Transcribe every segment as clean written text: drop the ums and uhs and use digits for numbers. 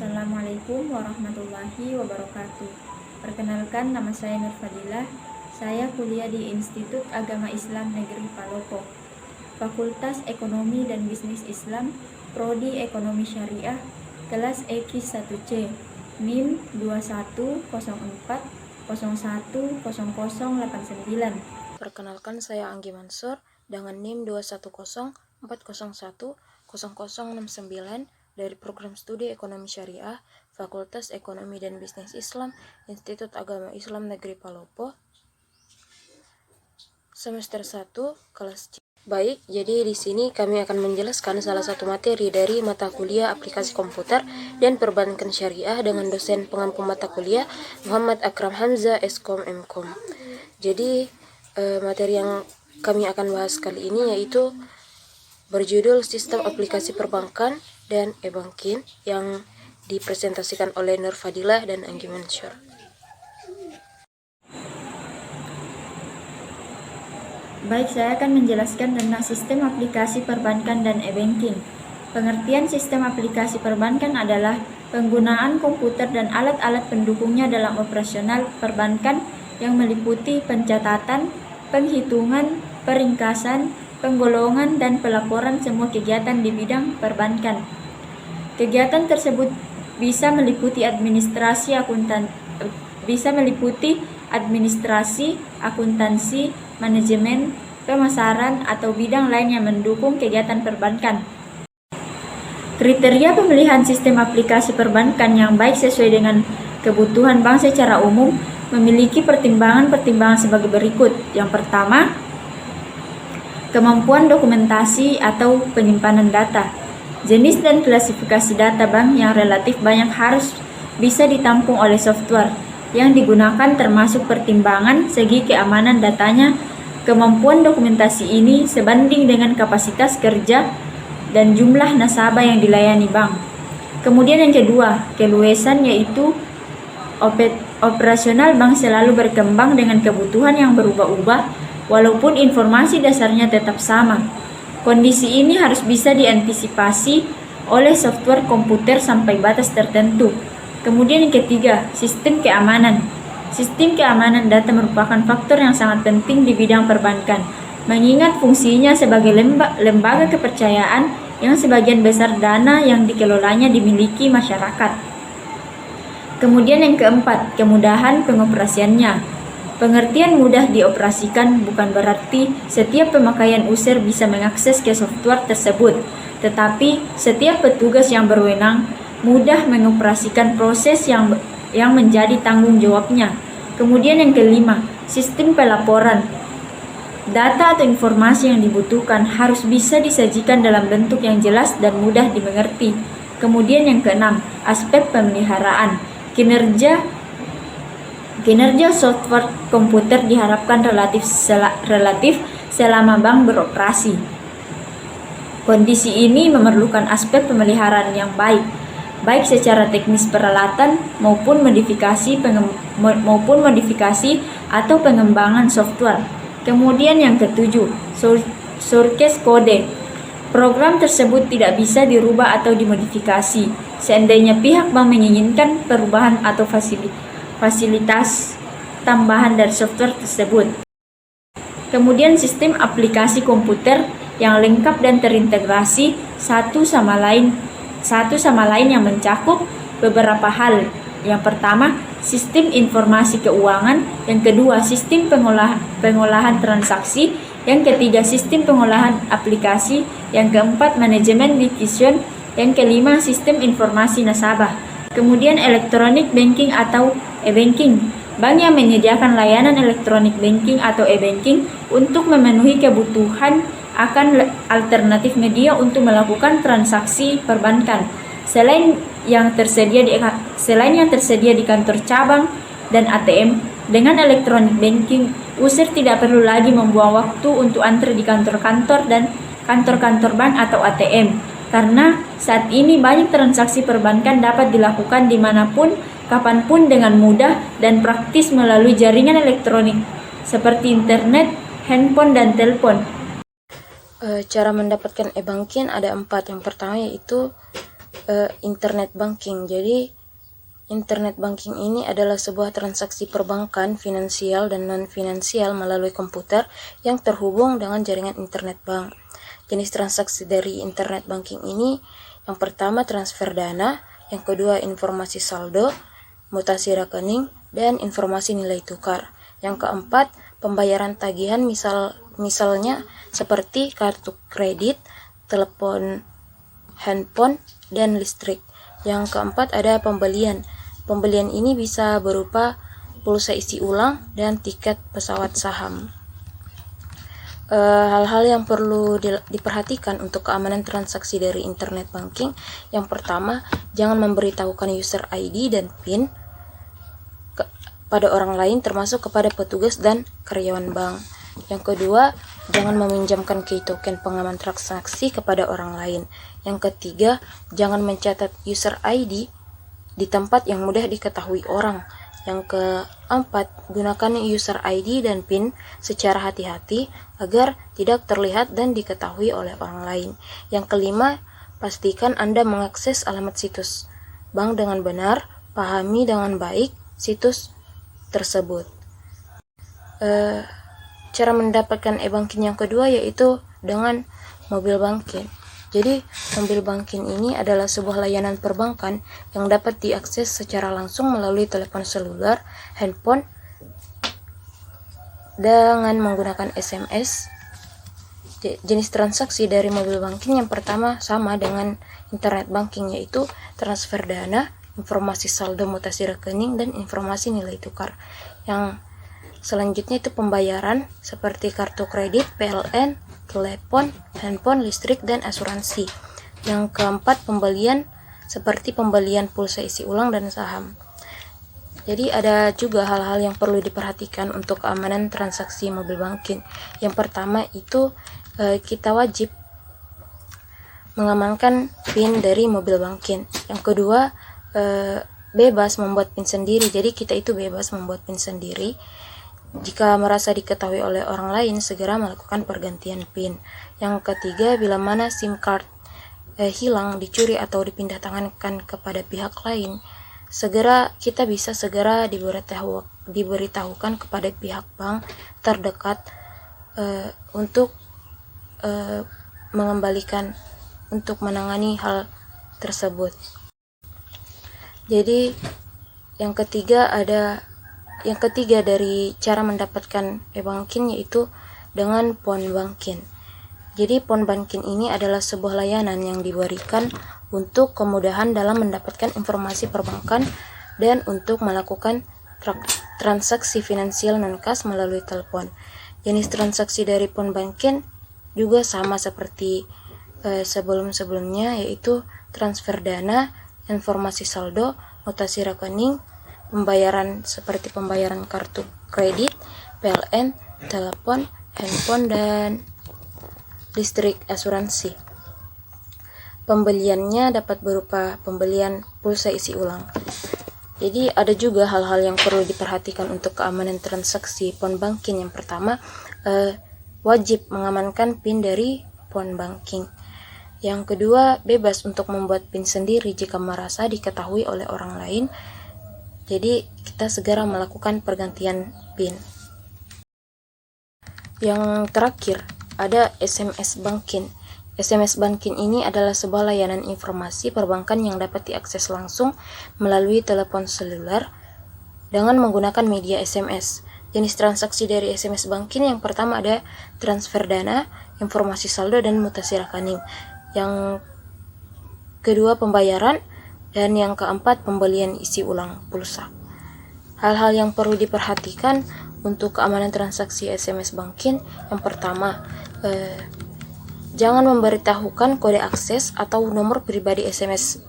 Assalamualaikum warahmatullahi wabarakatuh. Perkenalkan, nama saya Nur Fadilah. Saya kuliah di Institut Agama Islam Negeri Palopo, Fakultas Ekonomi dan Bisnis Islam, Prodi Ekonomi Syariah, kelas EKIS 1C, NIM 2104010089. Perkenalkan, saya Anggi Mansur dengan NIM 2104010069 dari Program Studi Ekonomi Syariah, Fakultas Ekonomi dan Bisnis Islam, Institut Agama Islam Negeri Palopo, semester 1, kelas C. Baik, jadi di sini kami akan menjelaskan salah satu materi dari mata kuliah aplikasi komputer dan perbankan syariah dengan dosen pengampu mata kuliah Muhammad Akram Hamzah, Eskom Mkom. Jadi materi yang kami akan bahas kali ini yaitu berjudul Sistem Aplikasi Perbankan dan E-Banking yang dipresentasikan oleh Nur Fadilah dan Anggi Mansur. Baik, saya akan menjelaskan tentang sistem aplikasi perbankan dan e-banking. Pengertian sistem aplikasi perbankan adalah penggunaan komputer dan alat-alat pendukungnya dalam operasional perbankan yang meliputi pencatatan, penghitungan, peringkasan, penggolongan, dan pelaporan semua kegiatan di bidang perbankan. Kegiatan tersebut bisa meliputi administrasi, akuntansi, manajemen, pemasaran, atau bidang lain yang mendukung kegiatan perbankan. Kriteria pemilihan sistem aplikasi perbankan yang baik sesuai dengan kebutuhan bank secara umum memiliki pertimbangan-pertimbangan sebagai berikut. Yang pertama, kemampuan dokumentasi atau penyimpanan data. Jenis dan klasifikasi data bank yang relatif banyak harus bisa ditampung oleh software yang digunakan, termasuk pertimbangan segi keamanan datanya. Kemampuan dokumentasi ini sebanding dengan kapasitas kerja dan jumlah nasabah yang dilayani bank. Kemudian yang kedua, keluasan, yaitu operasional bank selalu berkembang dengan kebutuhan yang berubah-ubah walaupun informasi dasarnya tetap sama. Kondisi ini harus bisa diantisipasi oleh software komputer sampai batas tertentu. Kemudian yang ketiga, sistem keamanan. Sistem keamanan data merupakan faktor yang sangat penting di bidang perbankan, mengingat fungsinya sebagai lembaga kepercayaan yang sebagian besar dana yang dikelolanya dimiliki masyarakat. Kemudian yang keempat, kemudahan pengoperasiannya. Pengertian mudah dioperasikan bukan berarti setiap pemakaian user bisa mengakses ke software tersebut, tetapi setiap petugas yang berwenang mudah mengoperasikan proses yang menjadi tanggung jawabnya. Kemudian yang kelima, sistem pelaporan. Data atau informasi yang dibutuhkan harus bisa disajikan dalam bentuk yang jelas dan mudah dimengerti. Kemudian yang keenam, aspek pemeliharaan. Kinerja software komputer diharapkan relatif selama bank beroperasi. Kondisi ini memerlukan aspek pemeliharaan yang baik secara teknis peralatan maupun modifikasi atau pengembangan software. Kemudian yang ketujuh, source code. Program tersebut tidak bisa dirubah atau dimodifikasi seandainya pihak bank menginginkan perubahan atau fasilitas tambahan dari software tersebut. Kemudian sistem aplikasi komputer yang lengkap dan terintegrasi satu sama lain yang mencakup beberapa hal. Yang pertama, sistem informasi keuangan. Yang kedua, sistem pengolahan transaksi. Yang ketiga, sistem pengolahan aplikasi. Yang keempat, manajemen division. Yang kelima, sistem informasi nasabah. Kemudian electronic banking atau e-banking. Bank yang menyediakan layanan electronic banking atau e-banking untuk memenuhi kebutuhan akan alternatif media untuk melakukan transaksi perbankan. Selain yang tersedia di kantor cabang dan ATM, dengan electronic banking, user tidak perlu lagi membuang waktu untuk antri di kantor-kantor dan kantor-kantor bank atau ATM. Karena saat ini banyak transaksi perbankan dapat dilakukan dimanapun, kapanpun dengan mudah dan praktis melalui jaringan elektronik seperti internet, handphone, dan telepon. Cara mendapatkan e-banking ada 4. Yang pertama yaitu internet banking. Jadi internet banking ini adalah sebuah transaksi perbankan finansial dan non-finansial melalui komputer yang terhubung dengan jaringan internet bank. Jenis transaksi dari internet banking ini yang pertama transfer dana, yang kedua informasi saldo, mutasi rekening, dan informasi nilai tukar. Yang keempat, pembayaran tagihan misalnya seperti kartu kredit, telepon handphone, dan listrik. Yang keempat ada pembelian. Pembelian ini bisa berupa pulsa isi ulang dan tiket pesawat saham. Hal-hal yang perlu diperhatikan untuk keamanan transaksi dari internet banking. Yang pertama, jangan memberitahukan user ID dan PIN pada orang lain termasuk kepada petugas dan karyawan bank. Yang kedua, jangan meminjamkan key token pengaman transaksi kepada orang lain. Yang ketiga, jangan mencatat user ID di tempat yang mudah diketahui orang. Yang keempat, gunakan user ID dan PIN secara hati-hati agar tidak terlihat dan diketahui oleh orang lain. Yang kelima, pastikan Anda mengakses alamat situs bank dengan benar, pahami dengan baik situs tersebut. Cara mendapatkan e-banking yang kedua yaitu dengan mobile banking. Jadi, mobile banking ini adalah sebuah layanan perbankan yang dapat diakses secara langsung melalui telepon seluler, handphone, dengan menggunakan SMS. Jenis transaksi dari mobile banking yang pertama sama dengan internet banking, yaitu transfer dana, informasi saldo mutasi rekening, dan informasi nilai tukar. Yang selanjutnya itu pembayaran seperti kartu kredit, PLN, telepon, handphone, listrik, dan asuransi. Yang keempat pembelian seperti pembelian pulsa isi ulang dan saham. Jadi ada juga hal-hal yang perlu diperhatikan untuk keamanan transaksi mobile banking. Yang pertama itu kita wajib mengamankan PIN dari mobile banking. Yang kedua, bebas membuat PIN sendiri. Jadi kita itu bebas membuat PIN sendiri. Jika merasa diketahui oleh orang lain, segera melakukan pergantian PIN. Yang ketiga, bila mana SIM card hilang, dicuri atau dipindah tangankan kepada pihak lain, kita bisa segera diberitahukan kepada pihak bank terdekat untuk mengembalikan, untuk menangani hal tersebut. Jadi yang ketiga dari cara mendapatkan e-banking yaitu dengan phone banking. Jadi phone banking ini adalah sebuah layanan yang diberikan untuk kemudahan dalam mendapatkan informasi perbankan dan untuk melakukan transaksi finansial non-cash melalui telepon. Jenis transaksi dari phone banking juga sama seperti sebelum-sebelumnya, yaitu transfer dana, informasi saldo, mutasi rekening, pembayaran seperti pembayaran kartu kredit, PLN, telepon, handphone, dan listrik, asuransi. Pembeliannya dapat berupa pembelian pulsa isi ulang. Jadi ada juga hal-hal yang perlu diperhatikan untuk keamanan transaksi phone banking. Yang pertama, wajib mengamankan PIN dari phone banking. Yang kedua, bebas untuk membuat PIN sendiri jika merasa diketahui oleh orang lain. Jadi kita segera melakukan pergantian PIN. Yang terakhir ada SMS banking. SMS banking ini adalah sebuah layanan informasi perbankan yang dapat diakses langsung melalui telepon seluler dengan menggunakan media SMS. Jenis transaksi dari SMS banking yang pertama ada transfer dana, informasi saldo, dan mutasi rekening. Yang kedua pembayaran, dan yang keempat pembelian isi ulang pulsa. Hal-hal yang perlu diperhatikan untuk keamanan transaksi SMS banking. Yang pertama, jangan memberitahukan kode akses atau nomor pribadi SMS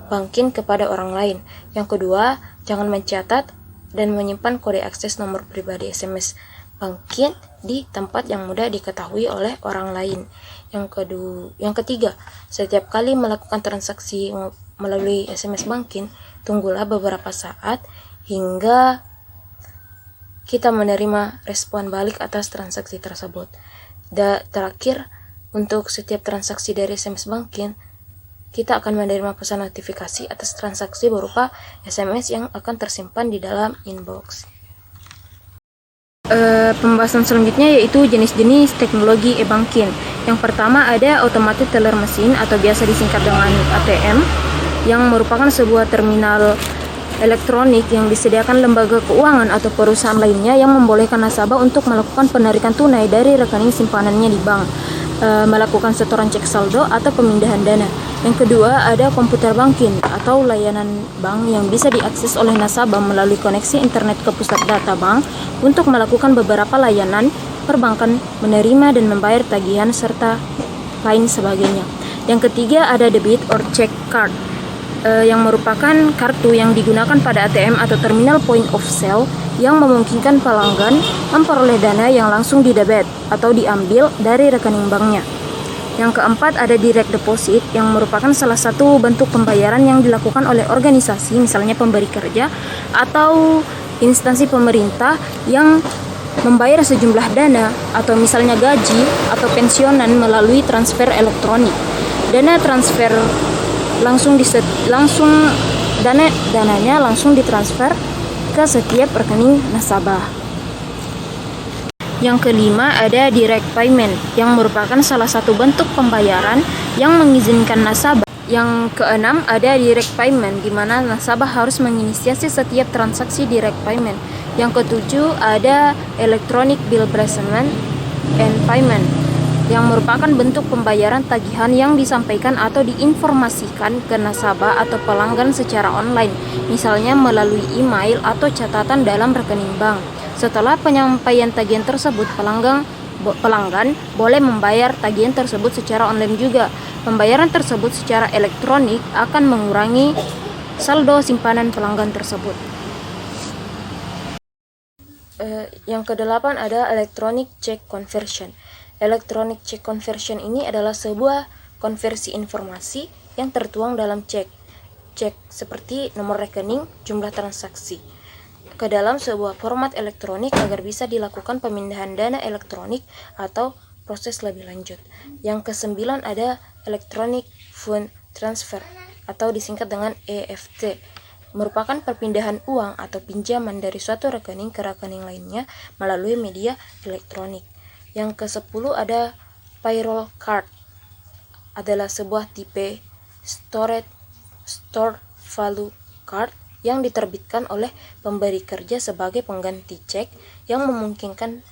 banking kepada orang lain. Yang kedua, jangan mencatat dan menyimpan kode akses nomor pribadi SMS banking di tempat yang mudah diketahui oleh orang lain. Yang ketiga, setiap kali melakukan transaksi melalui SMS banking, tunggulah beberapa saat hingga kita menerima respon balik atas transaksi tersebut. Terakhir, untuk setiap transaksi dari SMS banking, kita akan menerima pesan notifikasi atas transaksi berupa SMS yang akan tersimpan di dalam inbox. Pembahasan selanjutnya yaitu jenis-jenis teknologi e-banking. Yang pertama ada automated teller machine atau biasa disingkat dengan ATM, yang merupakan sebuah terminal elektronik yang disediakan lembaga keuangan atau perusahaan lainnya yang membolehkan nasabah untuk melakukan penarikan tunai dari rekening simpanannya di bank, melakukan setoran cek saldo atau pemindahan dana. Yang kedua ada komputer banking atau layanan bank yang bisa diakses oleh nasabah melalui koneksi internet ke pusat data bank untuk melakukan beberapa layanan perbankan, menerima dan membayar tagihan serta lain sebagainya. Yang ketiga ada debit or check card, yang merupakan kartu yang digunakan pada ATM atau terminal point of sale yang memungkinkan pelanggan memperoleh dana yang langsung didebit atau diambil dari rekening banknya. Yang keempat ada direct deposit, yang merupakan salah satu bentuk pembayaran yang dilakukan oleh organisasi, misalnya pemberi kerja atau instansi pemerintah yang membayar sejumlah dana atau misalnya gaji atau pensiunan melalui transfer elektronik. Dana transfer dananya langsung ditransfer ke setiap rekening nasabah. Yang kelima ada direct payment, yang merupakan salah satu bentuk pembayaran yang mengizinkan nasabah. Yang keenam ada direct payment, di mana nasabah harus menginisiasi setiap transaksi direct payment. Yang ketujuh ada electronic bill placement and payment, yang merupakan bentuk pembayaran tagihan yang disampaikan atau diinformasikan ke nasabah atau pelanggan secara online, misalnya melalui email atau catatan dalam rekening bank. Setelah penyampaian tagihan tersebut, pelanggan boleh membayar tagihan tersebut secara online juga. Pembayaran tersebut secara elektronik akan mengurangi saldo simpanan pelanggan tersebut. Yang kedelapan ada electronic check conversion. Electronic check conversion ini adalah sebuah konversi informasi yang tertuang dalam cek seperti nomor rekening, jumlah transaksi, ke dalam sebuah format elektronik agar bisa dilakukan pemindahan dana elektronik atau proses lebih lanjut. Yang kesembilan ada electronic fund transfer atau disingkat dengan EFT, merupakan perpindahan uang atau pinjaman dari suatu rekening ke rekening lainnya melalui media elektronik. Yang ke-10 ada payroll card, adalah sebuah tipe stored value card yang diterbitkan oleh pemberi kerja sebagai pengganti cek yang memungkinkan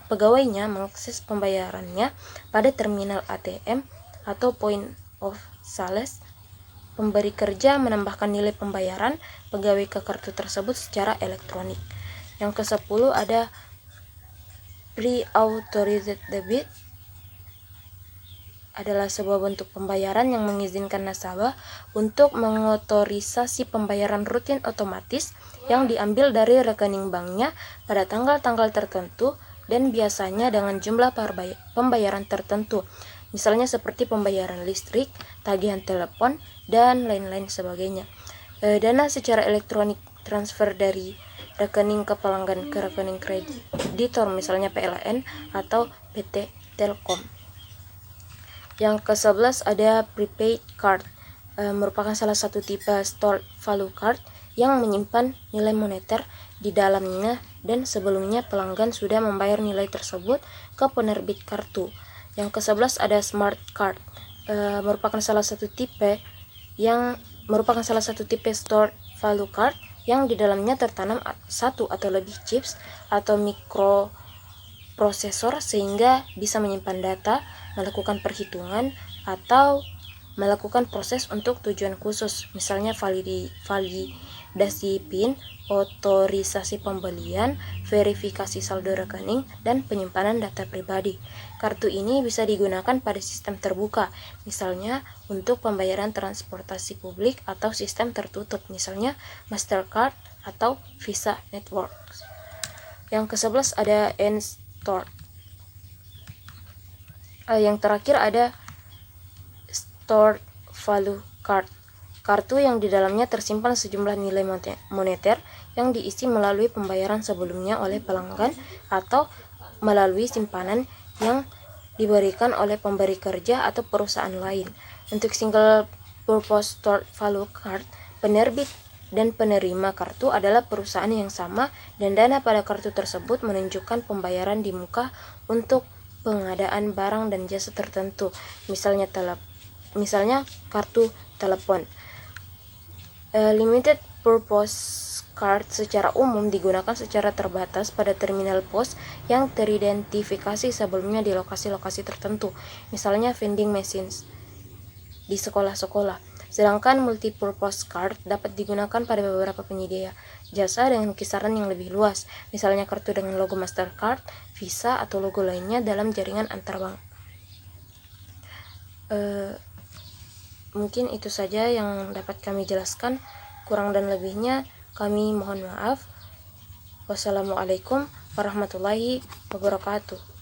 pegawainya mengakses pembayarannya pada terminal ATM atau point of sales. Pemberi kerja menambahkan nilai pembayaran pegawai ke kartu tersebut secara elektronik. Yang ke-10 ada pre-authorized debit, adalah sebuah bentuk pembayaran yang mengizinkan nasabah untuk mengotorisasi pembayaran rutin otomatis yang diambil dari rekening banknya pada tanggal-tanggal tertentu dan biasanya dengan jumlah pembayaran tertentu, misalnya seperti pembayaran listrik, tagihan telepon, dan lain-lain sebagainya. Dana secara elektronik transfer dari rekening ke pelanggan ke rekening kreditor, misalnya PLN atau PT Telkom. Yang ke-11 ada prepaid card, merupakan salah satu tipe stored value card yang menyimpan nilai moneter di dalamnya dan sebelumnya pelanggan sudah membayar nilai tersebut ke penerbit kartu. Yang ke-11 ada smart card, merupakan salah satu tipe stored value card yang di dalamnya tertanam satu atau lebih chips atau mikroprosesor sehingga bisa menyimpan data, melakukan perhitungan, atau melakukan proses untuk tujuan khusus, misalnya validasi PIN, otorisasi pembelian, verifikasi saldo rekening, dan penyimpanan data pribadi. Kartu ini bisa digunakan pada sistem terbuka, misalnya untuk pembayaran transportasi publik atau sistem tertutup, misalnya Mastercard atau Visa Networks. Yang ke-11 ada N-Store. Yang terakhir ada stored value card, kartu yang di dalamnya tersimpan sejumlah nilai moneter yang diisi melalui pembayaran sebelumnya oleh pelanggan atau melalui simpanan yang diberikan oleh pemberi kerja atau perusahaan lain. Untuk single Purpose Stored Value Card, penerbit dan penerima kartu adalah perusahaan yang sama dan dana pada kartu tersebut menunjukkan pembayaran di muka untuk pengadaan barang dan jasa tertentu, misalnya kartu telepon. Limited Purpose Card secara umum digunakan secara terbatas pada terminal pos yang teridentifikasi sebelumnya di lokasi-lokasi tertentu, misalnya vending machines di sekolah-sekolah. Sedangkan multipurpose card dapat digunakan pada beberapa penyedia jasa dengan kisaran yang lebih luas, misalnya kartu dengan logo Mastercard, Visa, atau logo lainnya dalam jaringan antar bank. Mungkin itu saja yang dapat kami jelaskan. Kurang dan lebihnya kami mohon maaf. Wassalamualaikum warahmatullahi wabarakatuh.